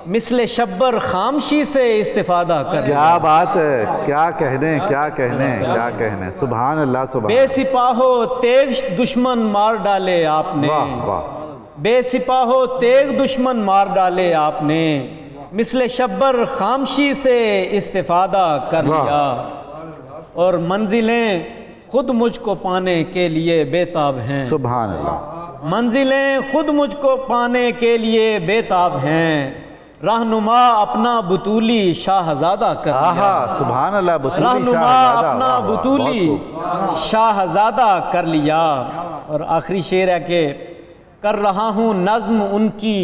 مثل شبر خامشی سے استفادہ کر لیا۔ کیا بات ہے، کیا کہنے، کیا کہنے، کیا کہنے، سبحان اللہ سبحان بے سپاہ و تیغ دشمن مار ڈالے آپ نے، واہ واہ، بے سپاہ و تیغ دشمن مار ڈالے آپ نے، مثل شبر خامشی سے استفادہ کر لیا۔ اور منزلیں خود مجھ کو پانے کے لیے بےتاب ہیں، سبحان اللہ۔ منزلیں خود مجھ کو پانے کے لیے بےتاب ہیں، رہنما اپنا بطولی شاہزادہ کر لیا۔ آہا سبحان اللہ، بطولی رہنما شاہزادہ، اپنا واہ واہ، بطولی بہت خوب۔ شاہزادہ کر لیا۔ اور آخری شعر ہے کہ کر رہا ہوں نظم ان کی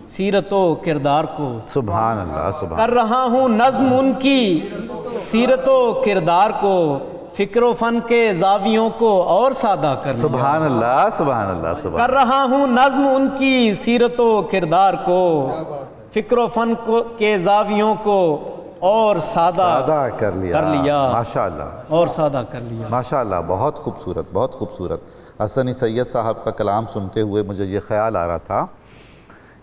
سیرت و کردار کو، سبحان اللہ سبحان کر رہا ہوں نظم ان کی سیرت و کردار کو، فکر و فن کے زاویوں کو اور سادہ کر لیا۔ سبحان اللہ سبحان اللہ سبحان کر رہا ہوں نظم ان کی سیرت و کردار کو، فکر و فن کے زاویوں کو اور سادہ کر لیا، ماشاءاللہ اور سادہ کر لیا۔ ماشاءاللہ، بہت خوبصورت بہت خوبصورت۔ حسنی سید صاحب کا کلام سنتے ہوئے مجھے یہ خیال آ رہا تھا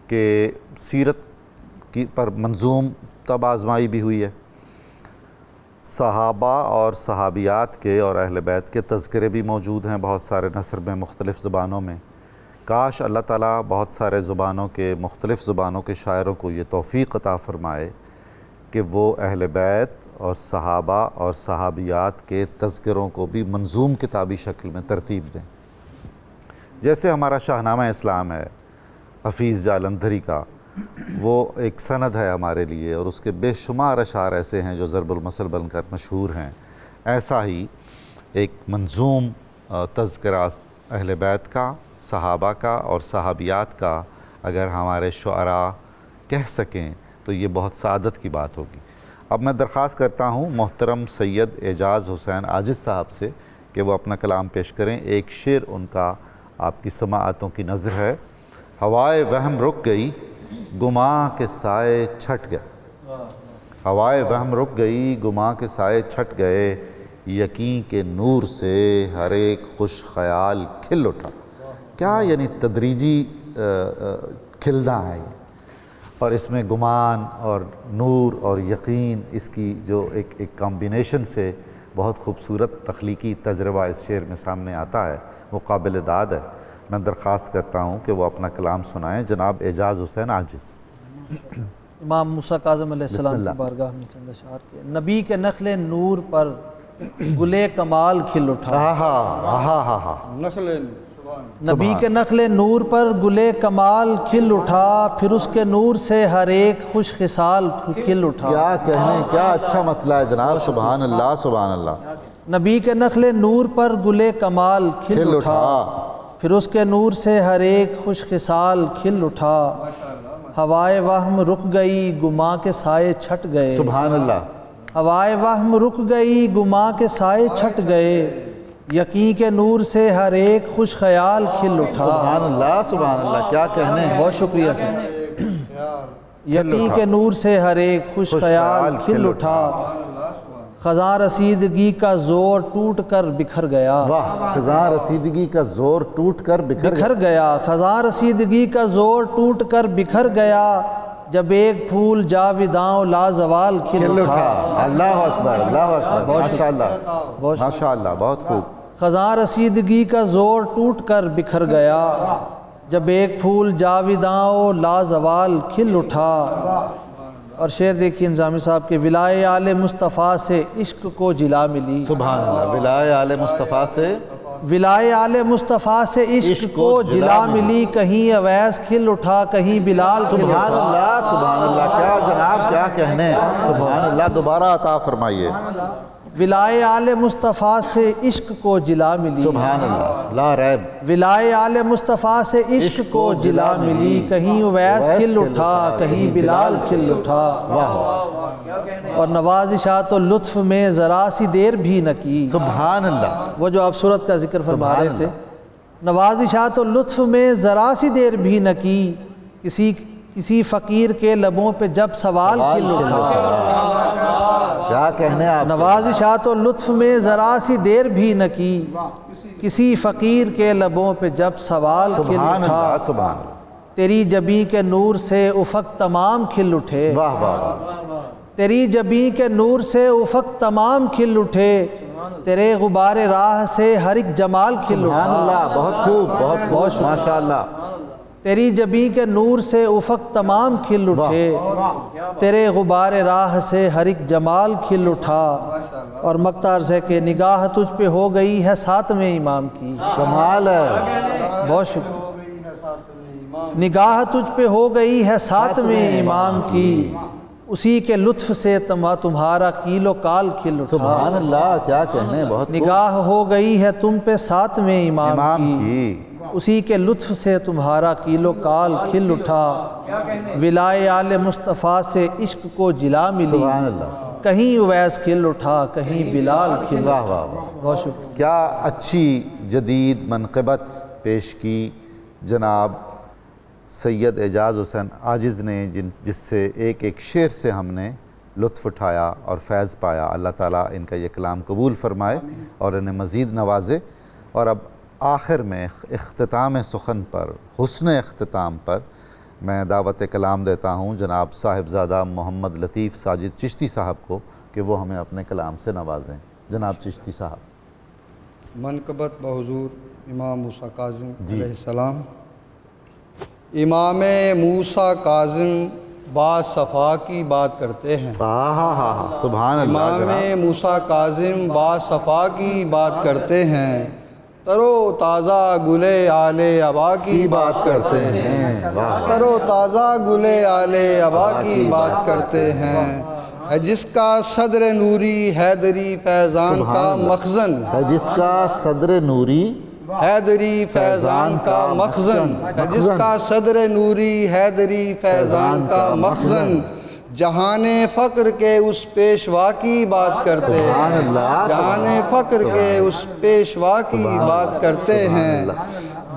کہ سیرت کی پر منظوم تب آزمائی بھی ہوئی ہے، صحابہ اور صحابیات کے اور اہل بیت کے تذکرے بھی موجود ہیں بہت سارے نثر میں، مختلف زبانوں میں۔ کاش اللہ تعالیٰ بہت سارے زبانوں کے، مختلف زبانوں کے شاعروں کو یہ توفیق عطا فرمائے کہ وہ اہل بیت اور صحابہ اور صحابیات کے تذکروں کو بھی منظوم کتابی شکل میں ترتیب دیں۔ جیسے ہمارا شاہنامہ اسلام ہے حفیظ جالندھری کا، وہ ایک سند ہے ہمارے لیے، اور اس کے بے شمار اشعار ایسے ہیں جو ضرب المثل بن کر مشہور ہیں۔ ایسا ہی ایک منظوم تذکرہ اہل بیت کا، صحابہ کا اور صحابیات کا اگر ہمارے شعراء کہہ سکیں تو یہ بہت سعادت کی بات ہوگی۔ اب میں درخواست کرتا ہوں محترم سید اعجاز حسین عاجز صاحب سے کہ وہ اپنا کلام پیش کریں۔ ایک شعر ان کا آپ کی سماعتوں کی نظر ہے۔ ہوائے وہم رک گئی، گماں کے سائے چھٹ گئے، ہوائے وہم رک گئی، گماں کے سائے چھٹ گئے، یقین کے نور سے ہر ایک خوش خیال کھل اٹھا۔ کیا یعنی تدریجی کھلنا ہے یہ، اور اس میں گمان اور نور اور یقین، اس کی جو ایک کمبینیشن سے بہت خوبصورت تخلیقی تجربہ اس شعر میں سامنے آتا ہے، وہ قابل داد ہے۔ میں درخواست کرتا ہوں کہ وہ اپنا کلام سنائیں، جناب اعجاز حسین عاجز۔ امام موسیٰ کاظم علیہ السلام کی بارگاہ میں چند اشعار کے۔ نبی کے نخل نور پر گلے کمال کھل اٹھا، نبی کے نخل نور پر گلے کمال کھل اٹھا، پھر اس کے نور سے ہر ایک خوش خصال کھل اٹھا۔ کیا کہنے، کیا اچھا مطلع ہے جناب، سبحان اللہ سبحان اللہ۔ نبی کے نخل نور پر گلے کمال کھل اٹھا، پھر اس کے نور سے ہر ایک خوش خصال کھل اٹھا، ہوائے وہم رک گئی، گماں کے سائے چھٹ گئے، سبحان اللہ۔ ہوائے وہم رک گئی، گماں کے سائے چھٹ گئے، یقین کے نور سے ہر ایک خوش خیال کھل اٹھا۔ سبحان اللہ سبحان اللہ، کیا کہنے، بہت شکریہ سر۔ یقین کے نور سے ہر ایک خوش خیال کھل اٹھا، خزاں رسیدگی کا زور ٹوٹ کر بکھر گیا، واہ، خزاں رسیدگی کا زور ٹوٹ کر بکھر گیا، خزاں رسیدگی کا زور ٹوٹ کر بکھر گیا، جب ایک پھول جاویداں لازوال کھل اٹھا۔ اللہ اکبر اللہ اکبر، ماشاءاللہ ماشاءاللہ، بہت خوب۔ خزاں رسیدگی کا زور ٹوٹ کر بکھر گیا، جب ایک پھول جاویداں لازوال کھل اٹھا. اور شعر دیکھیے انظامی صاحب کے ولائے آل مصطفیٰ سے عشق کو جلا ملی. سبحان اللہ. ولائے آل مصطفیٰ سے ولائے آل مصطفیٰ سے عشق کو جلا ملی. کہیں اویس کھل اٹھا کہیں بلال کھل اٹھا. سبحان اللہ. سبحان اللہ. کیا جناب کیا کہنے. سبحان اللہ. دوبارہ عطا فرمائیے. ولائے آل مصطفیٰ سے عشق کو جلا ملی. سبحان اللہ. لا ریب. ولائے آل مصطفیٰ سے عشق کو جلا ملی. کہیں اویس کھل اٹھا کہیں بلال کھل اٹھا. اور نوازشات و لطف میں ذرا سی دیر بھی نہ کی. سبحان اللہ. وہ جو آپ صورت کا ذکر فرما رہے تھے, نوازشات و لطف میں ذرا سی دیر بھی نہ کی. کسی فقیر کے لبوں پہ جب سوال کھل اٹھا. کیا کہنے آپ. نوازشات و لطف میں ذرا سی دیر بھی نہ کی. کسی فقیر کے لبوں پہ جب سوال کھل سبحان اٹھا. اللہ. سبحان اللہ. تیری جبیں کے نور سے افق تمام کھل اٹھے. واہ واہ. تیری جبیں کے نور سے افق تمام کھل اٹھے. تیرے غبار راہ سے ہر ایک جمال کھل سبحان اٹھا. اللہ. بہت خوب. بہت خوب. ماشاء اللہ. تیری جبیں کے نور سے افق تمام کھل اٹھے. تیرے غبار راہ سے ہر ایک جمال کھل اٹھا. اور مقطع عرض ہے کہ نگاہ تجھ پہ ہو گئی ہے ساتویں امام کی. کمال ہے. بہت شکریہ. نگاہ تجھ پہ ہو گئی ہے ساتویں امام کی. اسی کے لطف سے تمہارا کیل و کال کھل اٹھا. سبحان اللہ. کیا کہنے. بہت خوب. نگاہ ہو گئی ہے تم پہ ساتویں امام کی. کی. اسی کے لطف سے تمہارا کیل و کال کھل اٹھا. ولائے آل مصطفیٰ سے عشق کو جلا ملی. سبحان اللہ. کہیں اویس کھل اٹھا کہیں بلال کھل واہ اٹھا. واہ واہ. بہت شکریہ. کیا اچھی جدید منقبت پیش کی جناب سید اعجاز حسین عاجز نے, جس سے ایک ایک شعر سے ہم نے لطف اٹھایا اور فیض پایا. اللہ تعالیٰ ان کا یہ کلام قبول فرمائے اور انہیں مزید نوازے. اور اب آخر میں اختتام سخن پر, حسن اختتام پر میں دعوت کلام دیتا ہوں جناب صاحبزادہ محمد لطیف ساجد چشتی صاحب کو کہ وہ ہمیں اپنے کلام سے نوازیں. جناب چشتی صاحب. منقبت بحضور امام موسیٰ کاظم علیہ السلام. امام موسیٰ کاظم باصفا کی بات کرتے ہیں. سبحان اللہ. امام موسیٰ کاظم باصفا کی بات کرتے ہیں. ترو تازہ گلے آل ابا کی بات کرتے ہیں. ترو تازہ گلے آل ابا کی بات کرتے ہیں. ہے جس کا صدر نوری حیدری فیضان کا مخزن. ہے جس کا صدر نوری حیدری فیضان کا مخزن. ہے جس کا صدر نوری حیدری فیضان کا مخزن. جہان فقر کے اس پیشوا کی بات کرتے ہیں. جہان فقر کے اس پیشوا کی بات کرتے ہیں.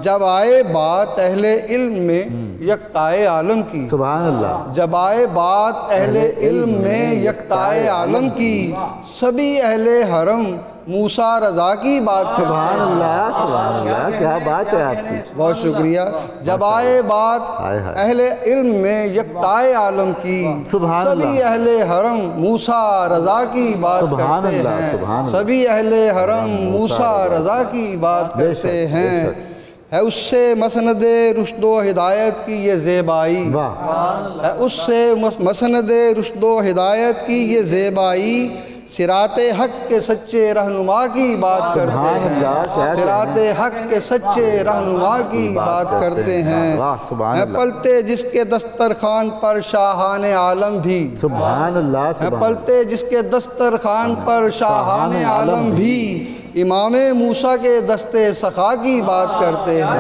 جب آئے بات اہل علم میں یکتائے عالم کی. سبحان اللہ. جب آئے بات اہل علم میں یکتائے عالم کی. سبھی اہل حرم موسیٰ رضا کی بات کرتے ہیں. سبحان اللہ. سبحان اللہ. کیا بات ہے آپ کی. بہت شکریہ. جب آئے بات اہل علم میں یکتائے عالم کی. سبھی اہل حرم موسیٰ رضا کی بات کرتے ہیں. سبھی اہل حرم موسیٰ رضا کی بات کرتے ہیں. ہے اس سے مسند رشد و ہدایت کی یہ زیبائی. ہے اس سے مسند رشد و ہدایت کی یہ زیبائی. صراط حق کے سچے رہنما کی بات کرتے ہیں. صراط حق کے سچے رہنما کی بات کرتے ہیں. ہے پلتے جس کے دسترخوان پر شاہان عالم بھی. سبحان اللہ. ہے پلتے جس کے دسترخوان پر شاہان عالم بھی. امام موسیٰ کے دستے سخا کی بات کرتے ہیں.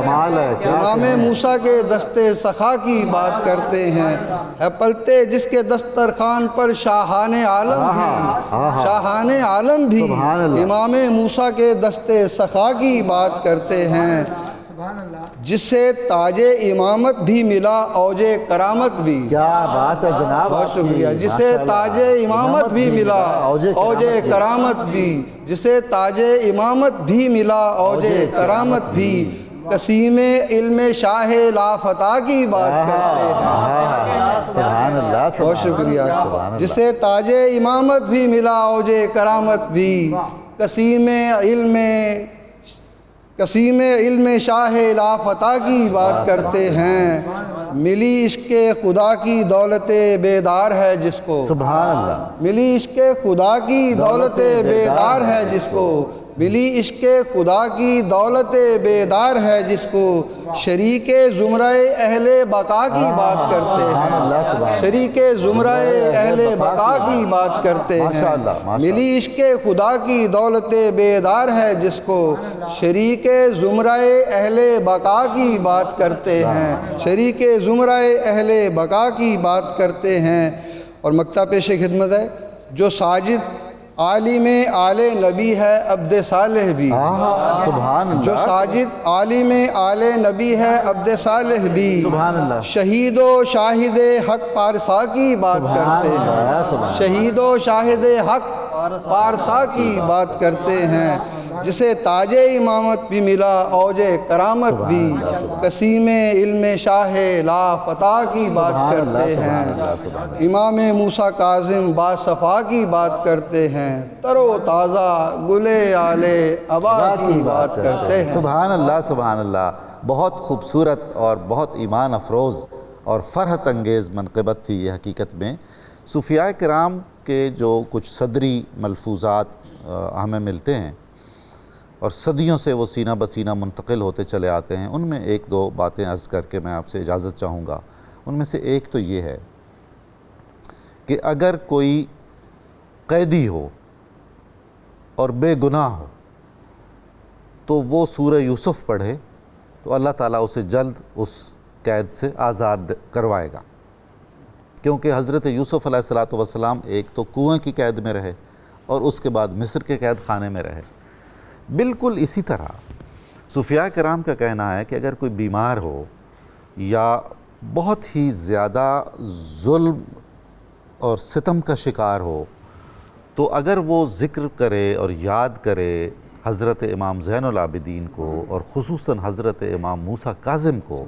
امام موسیٰ کے دستے سخا کی بات کرتے ہیں. ہے پلتے جس کے دسترخوان پر شاہان عالم بھی. شاہان عالم بھی امام موسیٰ کے دستے سخا کی بات کرتے ہیں. جسے تاج امامت بھی ملا اوج کرامت بھی. کیا بات ہے جناب. بہت شکریہ. جسے تاج امامت بھی ملا اوج کرامت بھی. جسے تاج امامت بھی ملا اوج کرامت بھی. قسیم علم شاہ لافتہ کی بات کرتے ہیں. سبحان اللہ. بہت شکریہ. جسے تاج امامت بھی ملا اوج کرامت بھی. قسیم علم قسیم علم شاہ لافتہ کی بات کرتے ہیں، ملی عشق خدا کی دولت بیدار ہے جس کو، سبحان اللہ، ملی عشق خدا کی دولت بیدار ہے جس کو، ملی عشق خدا کی دولت بیدار ہے جس کو، شریک زمرہ اہل بقا کی بات کرتے ہیں، شریک زمرہ اہل بقا کی بات کرتے ہیں، ملی عشق خدا کی دولت بیدار ہے جس کو، شریک زمرہ اہل بقا کی بات کرتے ہیں، شریک زمرہ اہل بقا کی بات کرتے ہیں۔ اور مکتہ پیش خدمت ہے، جو ساجد عالم آل نبی ہے عبد صالح بھی، سبحان اللہ، جو ساجد عالم آل نبی ہے عبد صالح بھی، سبحان اللہ، شہید و شاہد حق پارسا کی بات کرتے ہیں، شہید و شاہد حق پارسا کی بات کرتے ہیں، جسے تاج امامت بھی ملا اوج کرامت بھی، قسیم علم شاہ لافتہ کی بات کرتے ہیں، امام موسیٰ کاظم باصفا کی بات کرتے ہیں، تر و تازہ گل آل ابا کی بات کرتے ہیں۔ سبحان اللہ، سبحان اللہ، بہت خوبصورت اور بہت ایمان افروز اور فرحت انگیز منقبت تھی یہ حقیقت میں۔ صوفیاء کرام کے جو کچھ صدری ملفوظات ہمیں ملتے ہیں اور صدیوں سے وہ سینہ بسینہ منتقل ہوتے چلے آتے ہیں، ان میں ایک دو باتیں عرض کر کے میں آپ سے اجازت چاہوں گا۔ ان میں سے ایک تو یہ ہے کہ اگر کوئی قیدی ہو اور بے گناہ ہو تو وہ سورہ یوسف پڑھے تو اللہ تعالیٰ اسے جلد اس قید سے آزاد کروائے گا، کیونکہ حضرت یوسف علیہ السلام ایک تو کنویں کی قید میں رہے اور اس کے بعد مصر کے قید خانے میں رہے۔ بالکل اسی طرح صوفیاء کرام کا کہنا ہے کہ اگر کوئی بیمار ہو یا بہت ہی زیادہ ظلم اور ستم کا شکار ہو تو اگر وہ ذکر کرے اور یاد کرے حضرت امام زین العابدین کو اور خصوصاً حضرت امام موسیٰ کاظم کو،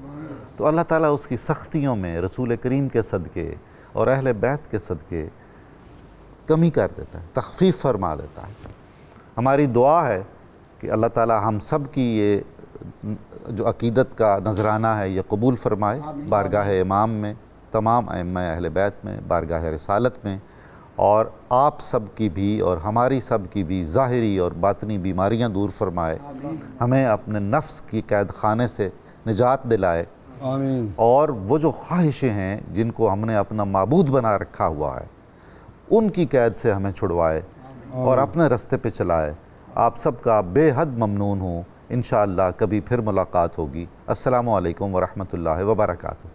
تو اللہ تعالیٰ اس کی سختیوں میں رسول کریم کے صدقے اور اہل بیت کے صدقے کمی کر دیتا ہے، تخفیف فرما دیتا ہے۔ ہماری دعا ہے کہ اللہ تعالیٰ ہم سب کی یہ جو عقیدت کا نذرانہ ہے یہ قبول فرمائے، بارگاہ امام میں، تمام ائمہ اہل بیت میں، بارگاہ رسالت میں، اور آپ سب کی بھی اور ہماری سب کی بھی ظاہری اور باطنی بیماریاں دور فرمائے، ہمیں اپنے نفس کی قید خانے سے نجات دلائے، آمین۔ اور وہ جو خواہشیں ہیں جن کو ہم نے اپنا معبود بنا رکھا ہوا ہے ان کی قید سے ہمیں چھڑوائے اور اپنے رستے پہ چلائے۔ آپ سب کا بے حد ممنون ہوں، انشاءاللہ کبھی پھر ملاقات ہوگی۔ السلام علیکم ورحمۃ اللہ وبرکاتہ۔